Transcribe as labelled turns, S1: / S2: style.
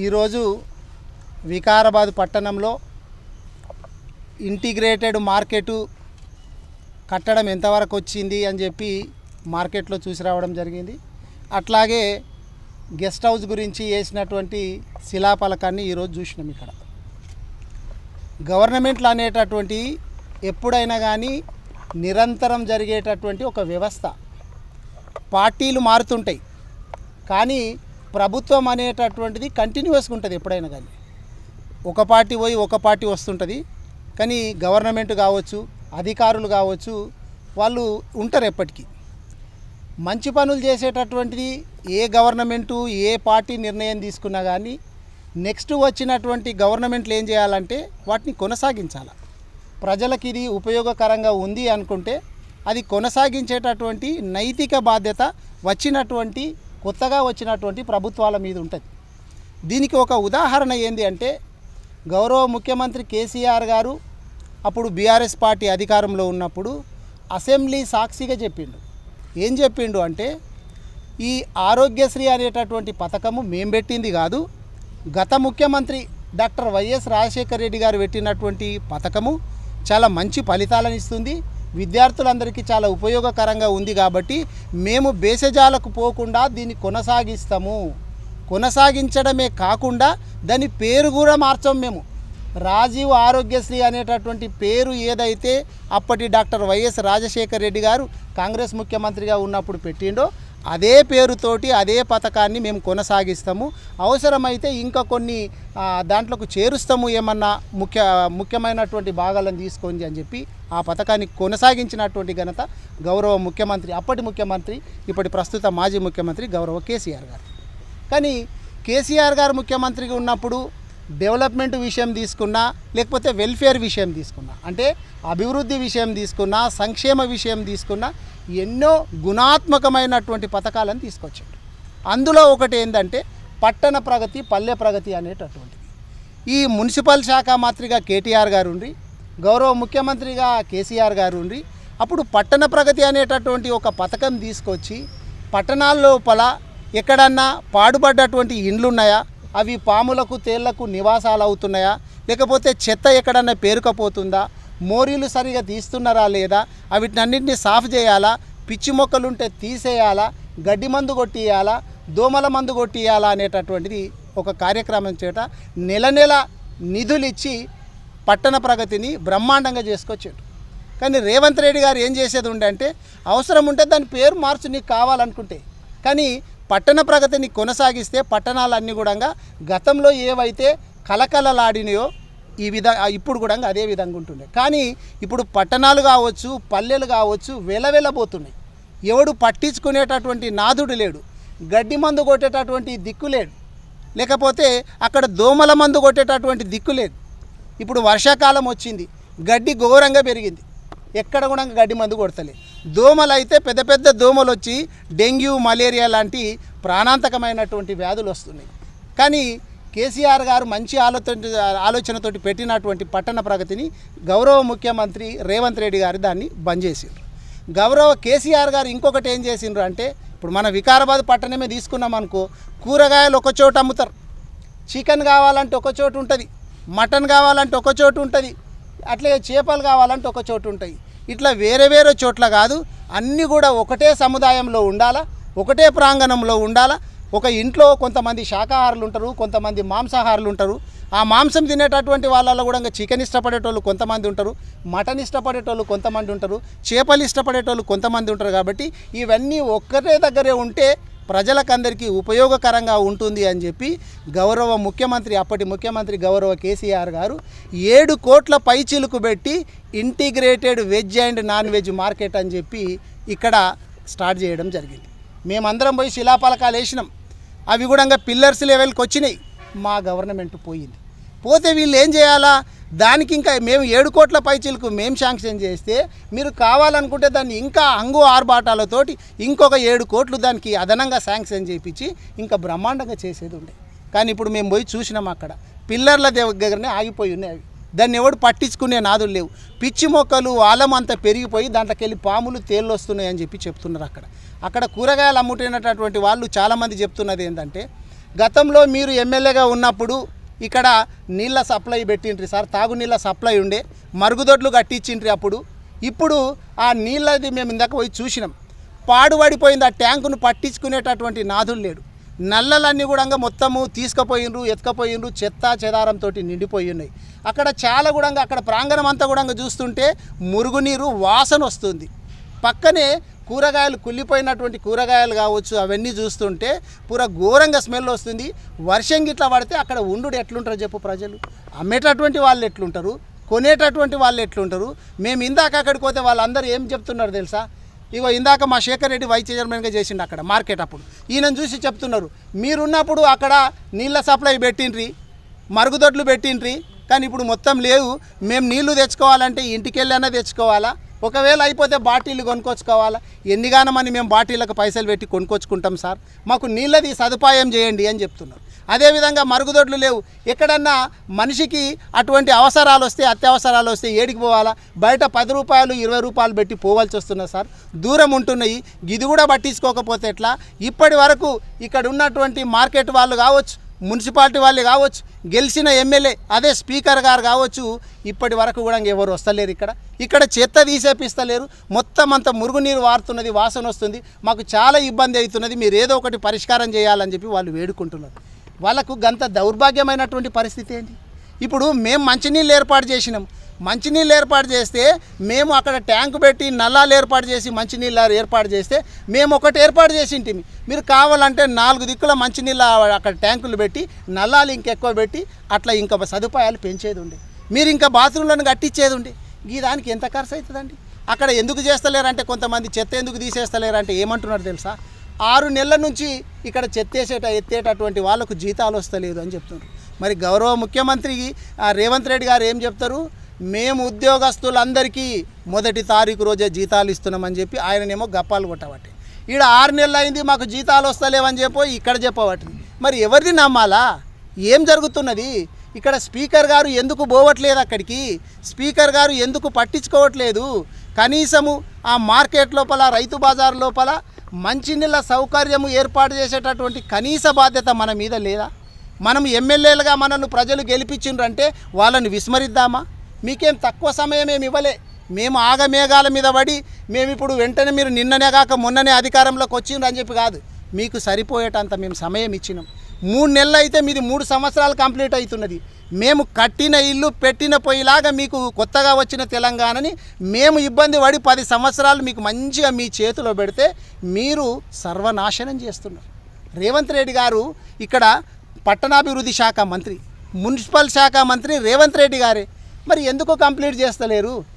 S1: ఈరోజు వికారాబాద్ పట్టణంలో integrated market కట్టడం ఎంతవరకు వచ్చింది అని చెప్పి మార్కెట్లో చూసి రావడం జరిగింది. అట్లాగే గెస్ట్ హౌస్ గురించి వేసినటువంటి శిలాఫలకాన్ని ఈరోజు చూసినాం. ఇక్కడ గవర్నమెంట్లు అనేటటువంటి ఎప్పుడైనా కానీ నిరంతరం జరిగేటటువంటి ఒక వ్యవస్థ. పార్టీలు మారుతుంటాయి కానీ ప్రభుత్వం అనేటటువంటిది కంటిన్యూస్గా ఉంటుంది. ఎప్పుడైనా కానీ ఒక పార్టీ పోయి ఒక పార్టీ వస్తుంటుంది కానీ గవర్నమెంట్ కావచ్చు, అధికారులు కావచ్చు, వాళ్ళు ఉంటారు ఎప్పటికీ. మంచి పనులు చేసేటటువంటిది ఏ గవర్నమెంటు ఏ పార్టీ నిర్ణయం తీసుకున్నా కానీ నెక్స్ట్ వచ్చినటువంటి గవర్నమెంట్లు ఏం చేయాలంటే వాటిని కొనసాగించాలి. ప్రజలకు ఇది ఉపయోగకరంగా ఉంది అనుకుంటే అది కొనసాగించేటటువంటి నైతిక బాధ్యత కొత్తగా వచ్చినటువంటి ప్రభుత్వాల మీద ఉంటుంది. దీనికి ఒక ఉదాహరణ ఏంది అంటే గౌరవ ముఖ్యమంత్రి కేసీఆర్ గారు అప్పుడు బీఆర్ఎస్ పార్టీ అధికారంలో ఉన్నప్పుడు అసెంబ్లీ సాక్షిగా ఏం చెప్పిండు అంటే ఈ ఆరోగ్యశ్రీ అనేటటువంటి పథకము మేము పెట్టింది కాదు, గత ముఖ్యమంత్రి డాక్టర్ వైఎస్ రాజశేఖర రెడ్డి గారు పెట్టినటువంటి పథకము చాలా మంచి ఫలితాలను ఇస్తుంది, విద్యార్థులందరికీ చాలా ఉపయోగకరంగా ఉంది కాబట్టి మేము బేసజాలకు పోకుండా దీన్ని కొనసాగించడమే కాకుండా దాని పేరు కూడా మార్చాం. మేము రాజీవ్ ఆరోగ్యశ్రీ అనేటటువంటి పేరు ఏదైతే అప్పటి డాక్టర్ వైఎస్ రాజశేఖర రెడ్డి గారు కాంగ్రెస్ ముఖ్యమంత్రిగా ఉన్నప్పుడు పెట్టిండో అదే పేరుతోటి అదే పథకాన్ని మేము కొనసాగిస్తాము. అవసరమైతే ఇంకా కొన్ని దాంట్లోకి చేరుస్తాము, ఏమన్నా ముఖ్యమైనటువంటి భాగాలను తీసుకొని అని చెప్పి ఆ పథకాన్ని కొనసాగించినటువంటి ఘనత గౌరవ ముఖ్యమంత్రి, అప్పటి ముఖ్యమంత్రి, ఇప్పటి ప్రస్తుత మాజీ ముఖ్యమంత్రి గౌరవ కేసీఆర్ గారు. కానీ కేసీఆర్ గారు ముఖ్యమంత్రిగా ఉన్నప్పుడు డెవలప్మెంట్ విషయం తీసుకున్నా, లేకపోతే వెల్ఫేర్ విషయం తీసుకున్నా, అంటే అభివృద్ధి విషయం తీసుకున్నా, సంక్షేమ విషయం తీసుకున్నా ఎన్నో గుణాత్మకమైనటువంటి పథకాలను తీసుకొచ్చాడు. అందులో ఒకటి ఏంటంటే పట్టణ ప్రగతి, పల్లె ప్రగతి అనేటటువంటిది. ఈ మున్సిపల్ శాఖ మంత్రిగా కేటీఆర్ గారు ఉండి, గౌరవ ముఖ్యమంత్రిగా కేసీఆర్ గారు ఉండి అప్పుడు పట్టణ ప్రగతి అనేటటువంటి ఒక పథకం తీసుకొచ్చి పట్టణాల లోపల ఎక్కడన్నా పాడుపడ్డటువంటి ఇండ్లు ఉన్నాయా, అవి పాములకు తేళ్లకు నివాసాలు అవుతున్నాయా, లేకపోతే చెత్త ఎక్కడన్నా పేరుకపోతుందా, మోరీలు సరిగా తీస్తున్నారా లేదా, వీటినన్నింటినీ సాఫ్ చేయాలా, పిచ్చి మొక్కలుంటే తీసేయాలా, గడ్డి మందు కొట్టియాలా, దోమల మందు కొట్టియాలా అనేటటువంటిది ఒక కార్యక్రమం చేత నెల నిధులు ఇచ్చి పట్టణ ప్రగతిని బ్రహ్మాండంగా చేసుకొచ్చాడు. కానీ రేవంత్ రెడ్డి గారు ఏం చేసేది అంటే అవసరం ఉంటే దాని పేరు మార్చు నీకు కావాలనుకుంటే, కానీ పట్టణ ప్రగతిని కొనసాగిస్తే పట్టణాలన్నీ కూడా గతంలో ఏవైతే కలకలలాడినాయో ఇప్పుడు కూడా అదే విధంగా ఉంటుండే. కానీ ఇప్పుడు పట్టణాలు కావచ్చు, పల్లెలు కావచ్చు వెలవెలబోతున్నాయి. ఎవడు పట్టించుకునేటటువంటి నాదుడు లేడు, గడ్డి మందు కొట్టేటటువంటి దిక్కు లేడు, లేకపోతే అక్కడ దోమల మందు కొట్టేటటువంటి దిక్కు లేదు. ఇప్పుడు వర్షాకాలం వచ్చింది, గడ్డి ఘోరంగా పెరిగింది, ఎక్కడ కూడా గడ్డి మందు కొడతలే. దోమలు అయితే పెద్ద పెద్ద దోమలు వచ్చి డెంగ్యూ, మలేరియా లాంటి ప్రాణాంతకమైనటువంటి వ్యాధులు వస్తున్నాయి. కానీ కేసీఆర్ గారు మంచి ఆలోచనతోటి పెట్టినటువంటి పట్టణ ప్రగతిని గౌరవ ముఖ్యమంత్రి రేవంత్ రెడ్డి గారు దాన్ని బంద్ చేసిండ్రు. గౌరవ కేసీఆర్ గారు ఇంకొకటి ఏం చేసిండ్రు అంటే ఇప్పుడు మన వికారాబాద్ పట్టణమే తీసుకున్నాం అనుకో, కూరగాయలు ఒక చోట అమ్ముతారు, చికెన్ కావాలంటే ఒక చోటు ఉంటుంది, మటన్ కావాలంటే ఒక చోటు ఉంటుంది, అట్లే చేపలు కావాలంటే ఒక చోటు ఉంటాయి. ఇట్లా వేరే వేరే చోట్ల కాదు, అన్నీ కూడా ఒకటే సముదాయంలో ఉండాలా, ఒకటే ప్రాంగణంలో ఉండాలా. ఒక ఇంట్లో కొంతమంది శాకాహారులు ఉంటారు, కొంతమంది మాంసాహారులు ఉంటారు. ఆ మాంసం తినేటటువంటి వాళ్ళలో కూడా చికెన్ ఇష్టపడేటోళ్ళు కొంతమంది ఉంటారు, మటన్ ఇష్టపడేటోళ్ళు కొంతమంది ఉంటారు, చేపలు ఇష్టపడేటోళ్ళు కొంతమంది ఉంటారు. కాబట్టి ఇవన్నీ ఒక్కటే దగ్గరే ఉంటే ప్రజలకందరికీ ఉపయోగకరంగా ఉంటుంది అని చెప్పి గౌరవ ముఖ్యమంత్రి, అప్పటి ముఖ్యమంత్రి గౌరవ కేసీఆర్ గారు 7 కోట్ల పైచిలుకు పెట్టి integrated veg and non veg market అని చెప్పి ఇక్కడ స్టార్ట్ చేయడం జరిగింది. మేమందరం పోయి శిలాఫలకాలు వేసినాం, అవి కూడా పిల్లర్స్ లెవెల్కి వచ్చినాయి. మా గవర్నమెంట్ పోతే వీళ్ళు ఏం చేయాలా, దానికి ఇంకా మేము 7 కోట్ల పైచిలకు మేము శాంక్షన్ చేస్తే మీరు కావాలనుకుంటే దాన్ని ఇంకా ఆర్భాటాలతోటి ఇంకొక 7 కోట్లు దానికి అదనంగా శాంక్షన్ చేయించి ఇంకా బ్రహ్మాండంగా చేసేది ఉండే. కానీ ఇప్పుడు మేము పోయి చూసినాం, అక్కడ పిల్లర్ల దగ్గరనే ఆగిపోయి ఉన్నాయి. అవి దాన్ని ఎవడు పట్టించుకునే నాదులు లేవు. పిచ్చి మొక్కలు ఆలం అంతా పెరిగిపోయి దాంట్లోకి వెళ్ళి పాములు, తేళ్ళు వస్తున్నాయి అని చెప్పి చెప్తున్నారు. అక్కడ కూరగాయలు అమ్ముతున్నటువంటి వాళ్ళు చాలామంది చెప్తున్నది ఏంటంటే గతంలో మీరు ఎమ్మెల్యేగా ఉన్నప్పుడు ఇక్కడ నీళ్ళ సప్లై పెట్టిండ్రి సార్, తాగునీళ్ళ సప్లై ఉండే, మరుగుదొడ్లు కట్టించిండ్రి అప్పుడు. ఇప్పుడు ఆ నీళ్ళది మేము ఇందాక పోయి చూసినాం, పాడుపడిపోయింది. ఆ ట్యాంకును పట్టించుకునేటటువంటి నాదులు లేడు. నల్లలన్నీ కూడా మొత్తము తీసుకుపోయినరు, ఎత్తుకపోయినరు, చెత్త చెదారంతో నిండిపోయి ఉన్నాయి. అక్కడ చాలా కూడా అక్కడ ప్రాంగణం అంతా కూడా చూస్తుంటే మురుగునీరు వాసన వస్తుంది. పక్కనే కూరగాయలు, కుళ్ళిపోయినటువంటి కూరగాయలు కావచ్చు, అవన్నీ చూస్తుంటే పూర ఘోరంగా స్మెల్ వస్తుంది. వర్షం గిట్లా పడితే అక్కడ ఉండు ఎట్లుంటారు చెప్పు ప్రజలు? అమ్మేటటువంటి వాళ్ళు ఎట్లుంటారు, కొనేటటువంటి వాళ్ళు ఎట్లుంటారు? మేము ఇందాక అక్కడికి పోతే వాళ్ళందరూ ఏం చెప్తున్నారు తెలుసా? ఇగో ఇందాక మా శేఖర్ రెడ్డి వైస్ చైర్మన్గా చేసిండు అక్కడ మార్కెట్. అప్పుడు ఈయనను చూసి చెప్తున్నారు, మీరున్నప్పుడు అక్కడ నీళ్ళ సప్లై పెట్టిండ్రి, మరుగుదొడ్లు పెట్టిండ్రి, కానీ ఇప్పుడు మొత్తం లేవు. మేము నీళ్లు తెచ్చుకోవాలంటే ఇంటికి వెళ్ళైనా తెచ్చుకోవాలా, ఒకవేళ అయిపోతే బాటిళ్ళు కొనుక్కొచ్చుకోవాలా? ఎన్నిగానమని మేము బాటిళ్ళకు పైసలు పెట్టి కొనుక్కొచ్చుకుంటాం సార్, మాకు నీళ్ళది సదుపాయం చేయండి అని చెప్తున్నారు. అదేవిధంగా మరుగుదొడ్లు లేవు. ఎక్కడన్నా మనిషికి అటువంటి అవసరాలు వస్తే, అత్యవసరాలు వస్తే ఏడికి పోవాలా? బయట 10 రూపాయలు 20 రూపాయలు పెట్టి పోవాల్సి వస్తున్నది సార్, దూరం ఉంటున్నాయి. ఇది కూడా పట్టించుకోకపోతే ఎట్లా? ఇప్పటి వరకు ఇక్కడ ఉన్నటువంటి మార్కెట్ వాళ్ళు కావచ్చు, మున్సిపాలిటీ వాళ్ళు కావచ్చు, గెలిచిన ఎమ్మెల్యే అదే స్పీకర్ గారు కావచ్చు, ఇప్పటి వరకు కూడా ఎవరు వస్తలేరు. ఇక్కడ చెత్త తీసేపిస్తలేరు. మొత్తం అంతా మురుగునీరు వారుతున్నది, వాసన వస్తుంది, మాకు చాలా ఇబ్బంది అవుతున్నది, మీరు ఏదో ఒకటి పరిష్కారం చేయాలని చెప్పి వాళ్ళు వేడుకుంటున్నారు. వాళ్ళకు గంత దౌర్భాగ్యమైనటువంటి పరిస్థితి ఏంటి? ఇప్పుడు మేము మంచినీళ్ళు ఏర్పాటు చేసినాం, మంచినీళ్ళు ఏర్పాటు చేస్తే మేము అక్కడ ట్యాంకు పెట్టి నల్లాలు ఏర్పాటు చేసి మంచినీళ్ళు ఏర్పాటు చేస్తే మేము ఒకటి ఏర్పాటు చేసి ఇంటిమి, మీరు కావాలంటే 4 దిక్కుల మంచినీళ్ళు అక్కడ ట్యాంకులు పెట్టి నల్లాలు ఇంకెక్కువ పెట్టి అట్లా ఇంకా సదుపాయాలు పెంచేది ఉండే, మీరు ఇంకా బాత్రూంలను కట్టించేది ఉండే. ఈ దానికి ఎంత ఖర్చు అవుతుందండి? అక్కడ ఎందుకు చేస్తలేరంటే, కొంతమంది చెత్త ఎందుకు తీసేస్తలేరంటే ఏమంటున్నారు తెలుసా? 6 నెలల నుంచి ఇక్కడ చెత్త ఎత్తేటటువంటి వాళ్ళకు జీతాలు వస్తలేదు అని చెప్తున్నారు. మరి గౌరవ ముఖ్యమంత్రి రేవంత్ రెడ్డి గారు ఏం చెప్తారు? మేము ఉద్యోగస్తులందరికీ 1వ తారీఖు రోజే జీతాలు ఇస్తున్నామని చెప్పి ఆయననేమో గప్పాలు కొట్టబట్టి, ఈడ 6 నెలలు అయింది మాకు జీతాలు వస్తలేవని చెప్పి ఇక్కడ చెప్పబట్టి, మరి ఎవరిని నమ్మాలా? ఏం జరుగుతున్నది ఇక్కడ? స్పీకర్ గారు ఎందుకు పోవట్లేదు అక్కడికి? స్పీకర్ గారు ఎందుకు పట్టించుకోవట్లేదు? కనీసము ఆ మార్కెట్ లోపల, రైతు బజార్ లోపల మంచినీళ్ళ సౌకర్యము ఏర్పాటు చేసేటటువంటి కనీస బాధ్యత మన మీద లేదా? మనం ఎమ్మెల్యేలుగా మనల్ని ప్రజలు గెలిపించిండ్రంటే వాళ్ళని విస్మరిద్దామా? మీకేం తక్కువ సమయం ఏమి ఇవ్వలే. మేము ఆగమేఘాల మీద పడి మేము ఇప్పుడు వెంటనే మీరు నిన్ననే కాక మొన్ననే అధికారంలోకి వచ్చిండ్రు అని చెప్పి కాదు, మీకు సరిపోయేటంత మేము సమయం ఇచ్చినాం. 3 నెలలు అయితే మీది 3 సంవత్సరాలు కంప్లీట్ అవుతున్నది. మేము కట్టిన ఇల్లు పెట్టిన పొయ్యిలాగా మీకు కొత్తగా వచ్చిన తెలంగాణని మేము ఇబ్బంది పడి 10 సంవత్సరాలు మీకు మంచిగా మీ చేతిలో పెడితే మీరు సర్వనాశనం చేస్తున్నారు. రేవంత్ రెడ్డి గారు ఇక్కడ పట్టణాభివృద్ధి శాఖ మంత్రి, మున్సిపల్ శాఖ మంత్రి రేవంత్ రెడ్డి గారే, మరి ఎందుకు కంప్లీట్ చేస్తలేరు?